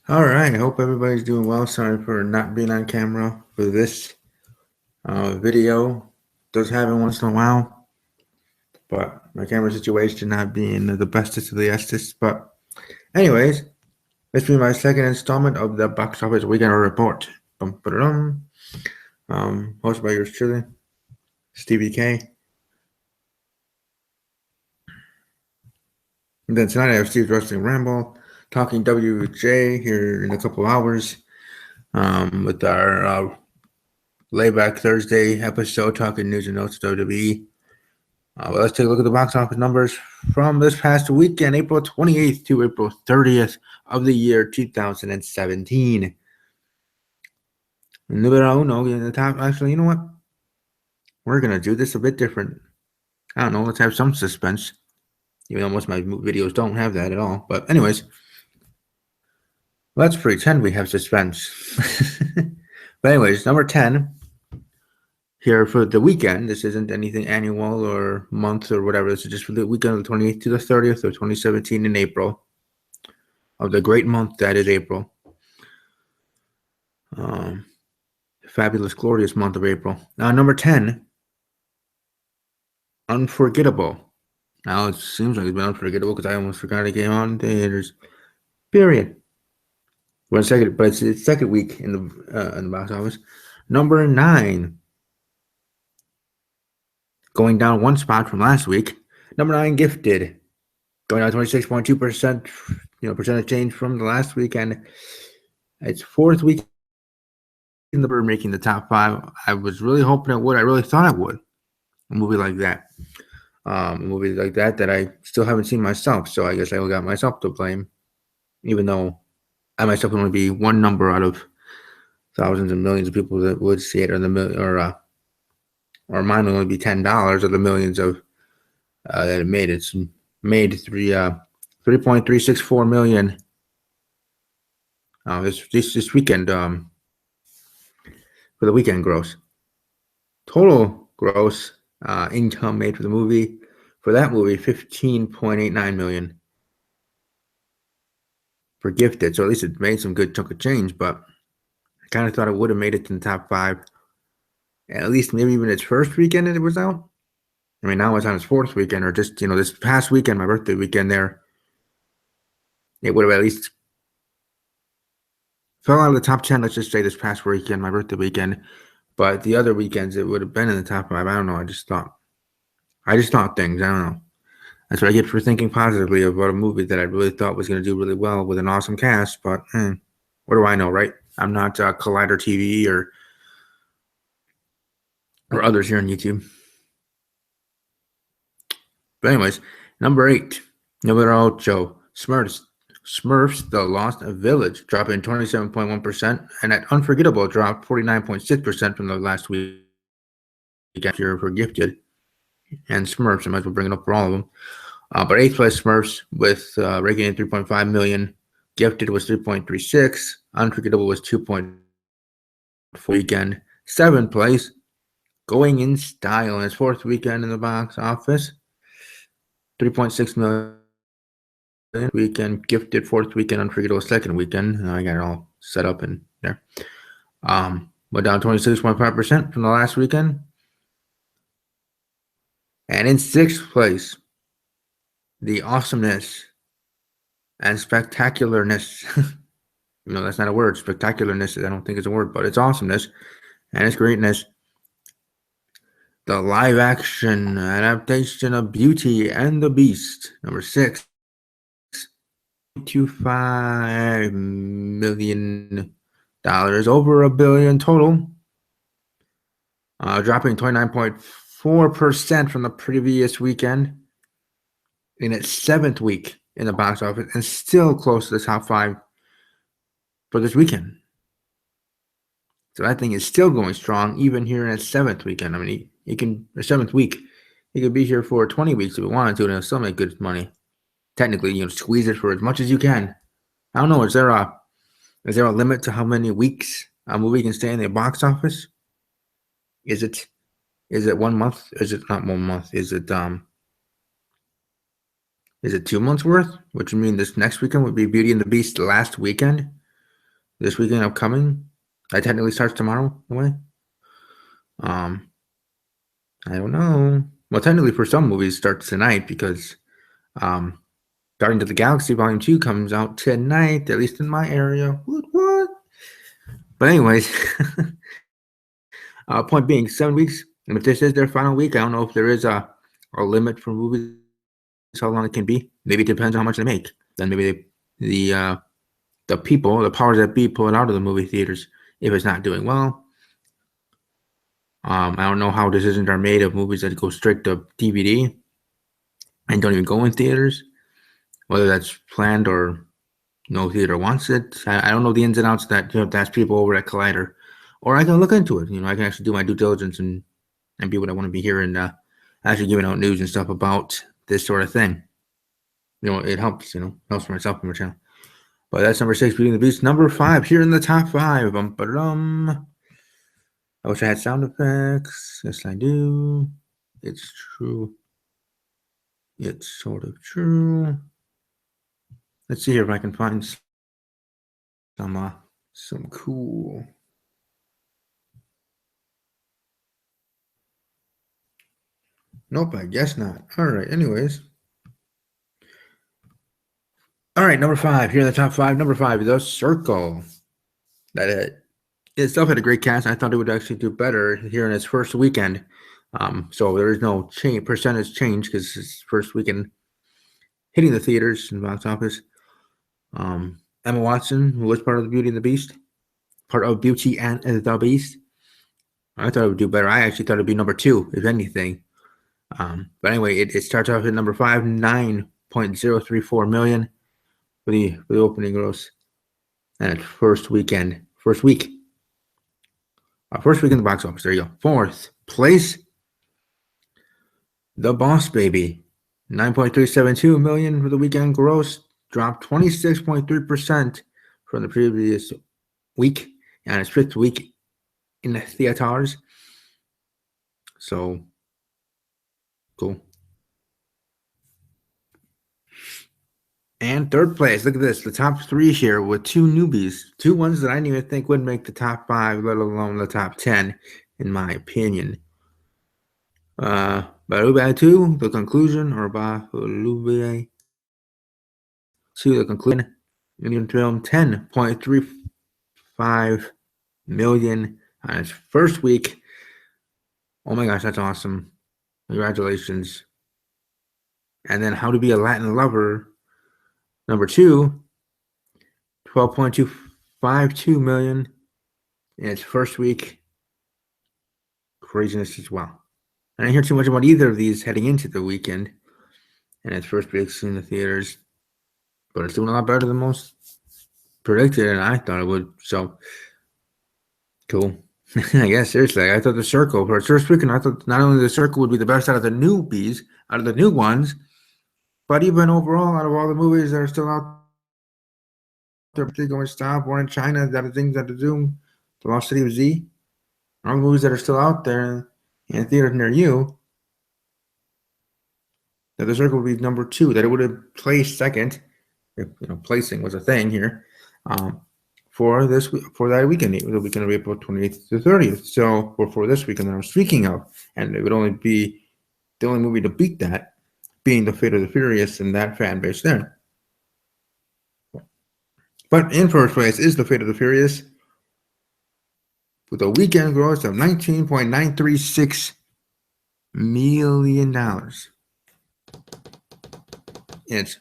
All right. I hope everybody's doing well. Sorry for not being on camera for this video. Does happen once in a while, but my camera situation not being the bestest of the bestest. But anyways, this will be my second installment of the box office weekend report. Bum-ba-da-dum. Hosted by yours truly, Stevie K. And then tonight I have Steve's Wrestling Ramble, talking WJ here in a couple hours. With our layback Thursday episode talking news and notes of WWE. But let's take a look at the box office numbers from this past weekend, April 28th to April 30th of the year 2017. Numero uno in the top. Actually, you know what? We're going to do this a bit different. I don't know. Let's have some suspense. Even though most of my videos don't have that at all. But anyways, let's pretend we have suspense. But anyways, number 10 here for the weekend. This isn't anything annual or month or whatever. This is just for the weekend of the 28th to the 30th of 2017 in April. Of the great month that is April. Fabulous, glorious month of April. Now, number 10, Unforgettable. Now, it seems like it's been unforgettable because I almost forgot it came out in theaters. Period. But it's its second week in the box office. Number 9. Going down one spot from last week. Number 9, Gifted. Going down 26.2%, percentage change from the last weekend. It's fourth week in the bird making the top 5. I was really hoping it would. I really thought it would. A movie like that. A movie like that I still haven't seen myself. So I guess I got myself to blame. Even though I myself would only be one number out of thousands and millions of people that would see it, or mine would only be $10 of the millions of that it made. It's made 3.364 million this weekend for the weekend gross. Total gross income made for the movie, for that movie, 15.89 million for Gifted. So at least it made some good chunk of change, but I kind of thought it would have made it to the top 5. At least maybe even its first weekend it was out. I mean, now it's on its fourth weekend, or just, this past weekend, my birthday weekend there, it would have at least fell out of the top 10, let's just say this past weekend, my birthday weekend. But the other weekends, it would have been in the top 5. I don't know. I just thought things. I don't know. That's what I get for thinking positively about a movie that I really thought was going to do really well with an awesome cast. But what do I know, right? I'm not Collider TV or others here on YouTube. But anyways, number 8, Numero 8, Smurfs, The Lost Village, dropping 27.1%, and that Unforgettable dropped 49.6% from the last week after for Gifted and Smurfs. I might as well bring it up for all of them. But 8th place Smurfs with raking in 3.5 million. Gifted was 3.36. Unforgettable was 2.4 weekend. 7th place, Going in Style in its 4th weekend in the box office. 3.6 million weekend. Gifted 4th weekend. Unforgettable 2nd weekend. I got it all set up in there. Went down 26.5% from the last weekend. And in 6th place, The Awesomeness and Spectacularness. That's not a word. Spectacularness, I don't think it's a word, but it's awesomeness and it's greatness. The live action adaptation of Beauty and the Beast, number 6. $2.5 million, over $1 billion total. Dropping 29.4% from the previous weekend in its 7th week in the box office, and still close to the top 5 for this weekend. So that thing is still going strong, even here in its 7th weekend. I mean, the 7th week, he could be here for 20 weeks if he wanted to, and it'll still make good money. Technically, squeeze it for as much as you can. I don't know. Is there a limit to how many weeks a movie can stay in the box office? Is it 1 month? Is it not 1 month? Is it Is it 2 months worth? Which would mean this next weekend would be Beauty and the Beast last weekend. This weekend upcoming. That technically starts tomorrow, anyway. I don't know. Well, technically for some movies it starts tonight because Guardians of the Galaxy Volume 2 comes out tonight, at least in my area. What? But anyways, point being, 7 weeks. And if this is their final week, I don't know if there is a limit for movies, how long it can be. Maybe it depends on how much they make. Then maybe the people, the powers that be, pull it out of the movie theaters if it's not doing well. I don't know how decisions are made of movies that go straight to DVD and don't even go in theaters, whether that's planned or no theater wants it. I don't know the ins and outs that you have to ask people over at Collider, or I can look into it. I can actually do my due diligence and be what I want to be here and actually giving out news and stuff about this sort of thing. It helps. Helps for myself and my channel. But that's number 6, Beauty and the Beast. Number 5 here in the top 5. I wish I had sound effects. Yes, I do. It's true. It's sort of true. Let's see here if I can find some cool. Nope, I guess not. All right, anyways. All right, number 5. Here in the top 5. Number 5, The Circle. That itself had a great cast. I thought it would actually do better here in its first weekend. So there is no percentage change because it's first weekend hitting the theaters and box office. Emma Watson, who was part of the Beauty and the Beast, part of Beauty and the Beast. I thought it would do better. I actually thought it'd be number 2, if anything. But anyway, it starts off at number 5, 9.034 million for the opening gross, and first week in the box office. There you go. 4th place, The Boss Baby, 9.372 million for the weekend gross, dropped 26.3% from the previous week, and its 5th week in the theaters. So cool. And 3rd place, look at this, the top 3 here with 2 newbies, 2 ones that I didn't even think would make the top 5, let alone the top 10, in my opinion. Barubai 2, The Conclusion, or Barubai 2, The Conclusion, Indian film, 10.35 million on its first week. Oh my gosh, that's awesome. Congratulations. And then How to Be a Latin Lover, number 2, 12.252 million in its first week. Craziness as well. I didn't hear too much about either of these heading into the weekend and its first week in the theaters, but it's doing a lot better than most predicted, and I thought it would. So cool. I guess seriously, I thought The Circle for its first weekend. I thought not only The Circle would be the best out of the newbies, out of the new ones, but even overall, out of all the movies that are still out there, Going Stop, War in China, that are things that Zoom, The Lost City of Z, all the movies that are still out there in theaters near you, that The Circle would be number 2, that it would have placed second, if placing was a thing here, for that weekend, the weekend of April 28th to 30th. So for this weekend that I'm speaking of, and it would only be the only movie to beat that, being The Fate of the Furious and that fan base there. But in first place is The Fate of the Furious, with a weekend gross of $19.936 million. It's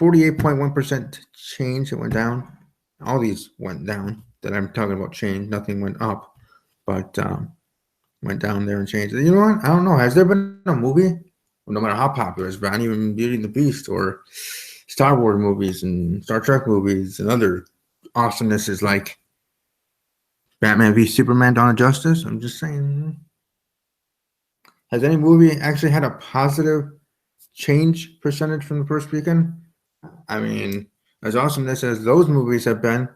48.1% change. It went down. All these went down that I'm talking about change. Nothing went up, but went down there and changed. You know what? I don't know. Has there been a movie, no matter how popular it's been, even Beauty and the Beast or Star Wars movies and Star Trek movies and other awesomenesses like Batman v Superman: Dawn of Justice? I'm just saying. Has any movie actually had a positive change percentage from the first weekend? I mean, as awesomeness as those movies have been,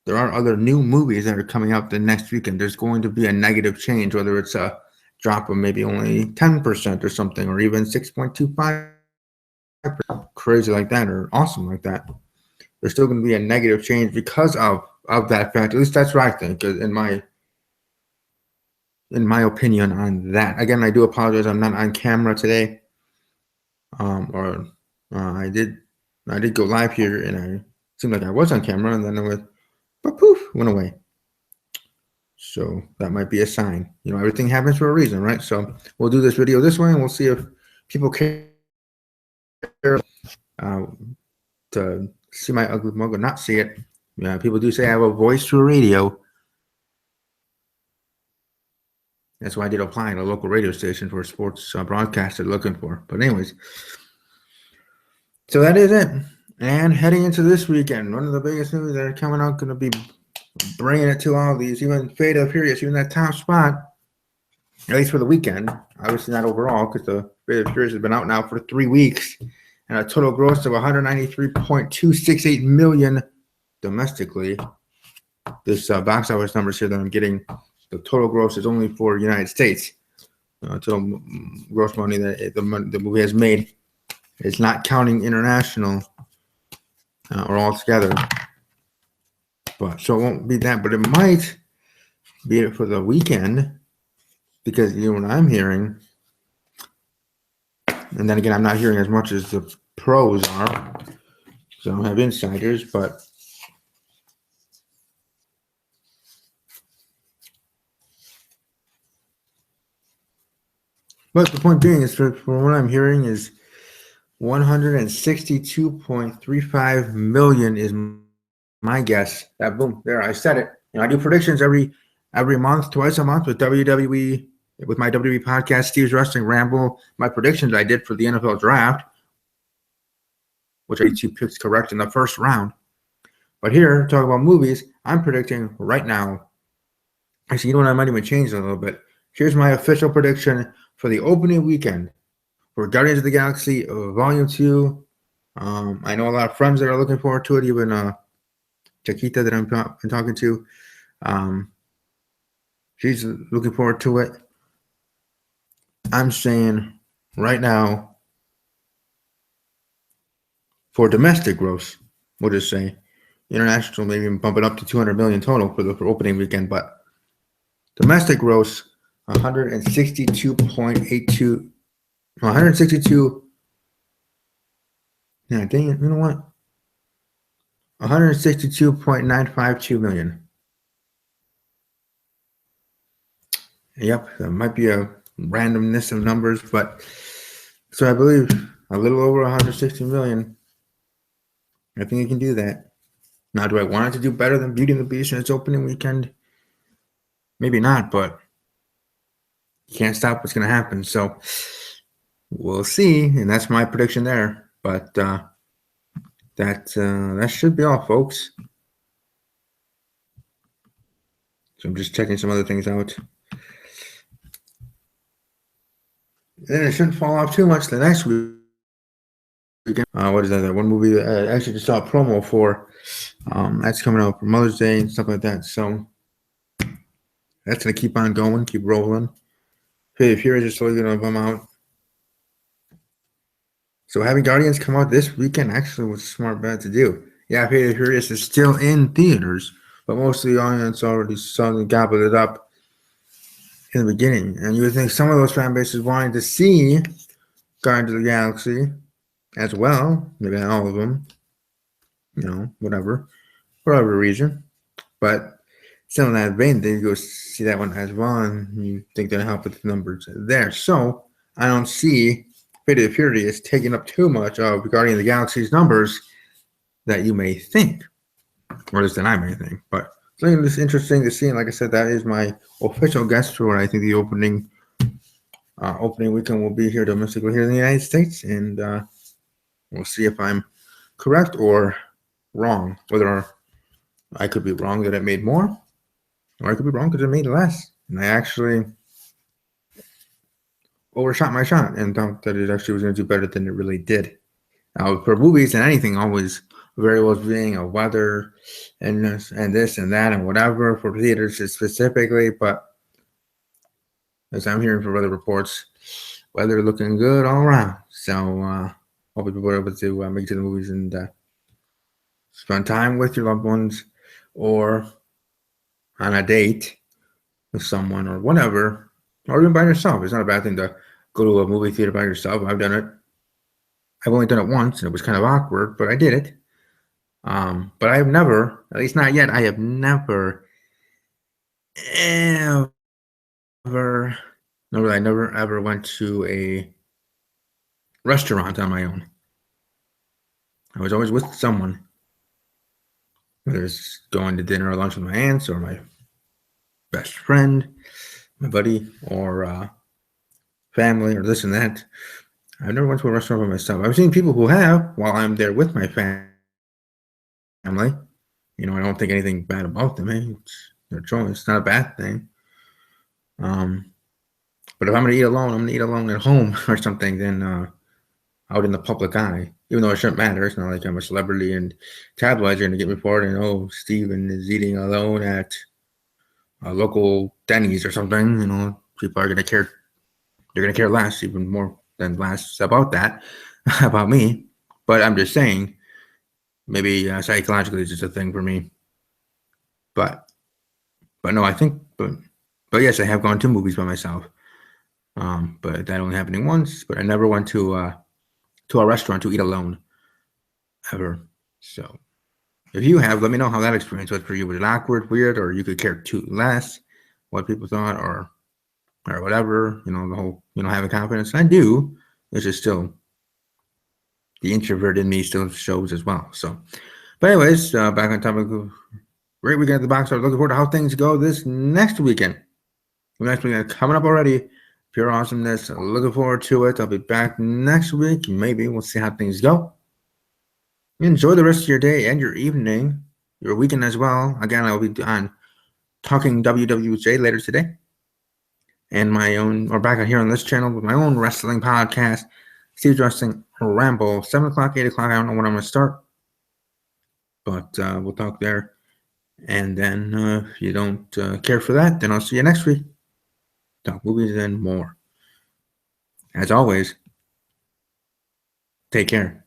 there are other new movies that are coming out the next weekend. There's going to be a negative change, whether it's a drop of maybe only 10% or something, or even 6.25%, crazy like that, or awesome like that, there's still going to be a negative change because of that fact. At least that's what I think, in my opinion on that. Again, I do apologize. I'm not on camera today, or I did go live here, and I seemed like I was on camera, and then it went, but poof, went away. So that might be a sign. Everything happens for a reason, right? So we'll do this video this way, and we'll see if people care to see my ugly mug or not see it. People do say I have a voice to a radio. That's why I did apply at a local radio station for a sports broadcaster looking for. But anyways, so that is it. And heading into this weekend, one of the biggest movies that are coming out, going to be bringing it to all these, even Fate of Furious, even that top spot, at least for the weekend. Obviously not overall, because the Fate of Furious has been out now for 3 weeks, and a total gross of $193.268 million domestically. This box office numbers here that I'm getting, the total gross is only for United States. Total gross money that the movie has made. It's not counting international or all together. But so it won't be that, but it might be it for the weekend, because what I'm hearing, and then again, I'm not hearing as much as the pros are, so I don't have insiders, but the point being is, for what I'm hearing, is 162.35 million is my guess. That boom, there, I said it. I do predictions every month, twice a month with WWE, with my WWE podcast, Steve's Wrestling Ramble. My predictions I did for the NFL draft, which I 2 picks correct in the first round. But here, talking about movies, I'm predicting right now. Actually, I might even change it a little bit. Here's my official prediction for the opening weekend for Guardians of the Galaxy Volume 2. I know a lot of friends that are looking forward to it, even Chiquita that I'm talking to. She's looking forward to it. I'm saying right now, for domestic gross, we'll just say international, maybe bump it up to 200 million total for opening weekend, but domestic gross 162.82. 162. Yeah, dang it. You know what? 162.952 million. Yep, that might be a randomness of numbers, but so I believe a little over 160 million. I think it can do that. Now, do I want it to do better than Beauty and the Beast in its opening weekend? Maybe not, but you can't stop what's going to happen. So we'll see, and that's my prediction there. But that should be all, folks. So I'm just checking some other things out. Then it shouldn't fall off too much the next week. What is that? That one movie that I actually just saw a promo for. That's coming out for Mother's Day and stuff like that. So that's going to keep on going, keep rolling. Fate of Furious is slowly going to come out. So having Guardians come out this weekend actually was a smart bet to do. Yeah, Fate of Furious is still in theaters, but most of the audience already saw and gobbled it up in the beginning. And you would think some of those fan bases wanted to see Guardians of the Galaxy as well. Maybe not all of them. Whatever. For whatever reason. But still in that vein, they go see that one as well, and you think that'll help with the numbers there. So I don't see Fate of Furious taking up too much of Guardians of the Galaxy's numbers that you may think, or at least that I may think. But it's interesting to see, and like I said, that is my official guess for what I think the opening weekend will be here domestically here in the United States, and we'll see if I'm correct or wrong. Whether I could be wrong that it made more, or I could be wrong because it made less, and I actually overshot my shot and thought that it actually was going to do better than it really did. Now, for movies and anything, always variables being a weather and this and that and whatever for theaters specifically, but as I'm hearing from other reports, weather looking good all around. So hopefully people are able to make it to the movies and spend time with your loved ones, or on a date with someone, or whatever, or even by yourself. It's not a bad thing to go to a movie theater by yourself. I've done it. I've only done it once, and it was kind of awkward, but I did it. But I have never, at least not yet, I have never, ever, no, I never ever went to a restaurant on my own. I was always with someone, whether it's going to dinner or lunch with my aunts or my best friend, my buddy, or family, or this and that. I've never went to a restaurant by myself. I've seen people who have while I'm there with my family. You know, I don't think anything bad about them. It's their choice. It's not a bad thing. But if I'm gonna eat alone, I'm gonna eat alone at home or something. Then out in the public eye, even though it shouldn't matter. It's not like I'm a celebrity and tabloids are gonna get me for it. And oh, Steven is eating alone at a local Denny's or something. You know, people are gonna care. They're gonna care less, even more than less about that, about me. But I'm just saying, maybe psychologically it's just a thing for me. But no, I think, but yes, I have gone to movies by myself. But that only happening once. But I never went to a restaurant to eat alone, ever. So if you have, let me know how that experience was for you. Was it awkward, weird, or you could care too less what people thought, or whatever? You know, the whole, you know, having confidence. I do. It's just still the introvert in me still shows as well. So, but anyways, back on topic. Great weekend at the box. I'm looking forward to how things go this next weekend. Next weekend coming up already. Pure awesomeness. Looking forward to it. I'll be back next week. Maybe we'll see how things go. Enjoy the rest of your day and your evening, your weekend as well. Again, I'll be on Talking WWJ later today. And my own, or back here on this channel with my own wrestling podcast, Steve's Wrestling Ramble, 7 o'clock, 8 o'clock. I don't know when I'm going to start. But we'll talk there. And then if you don't care for that, then I'll see you next week. Talk movies and more. As always, take care.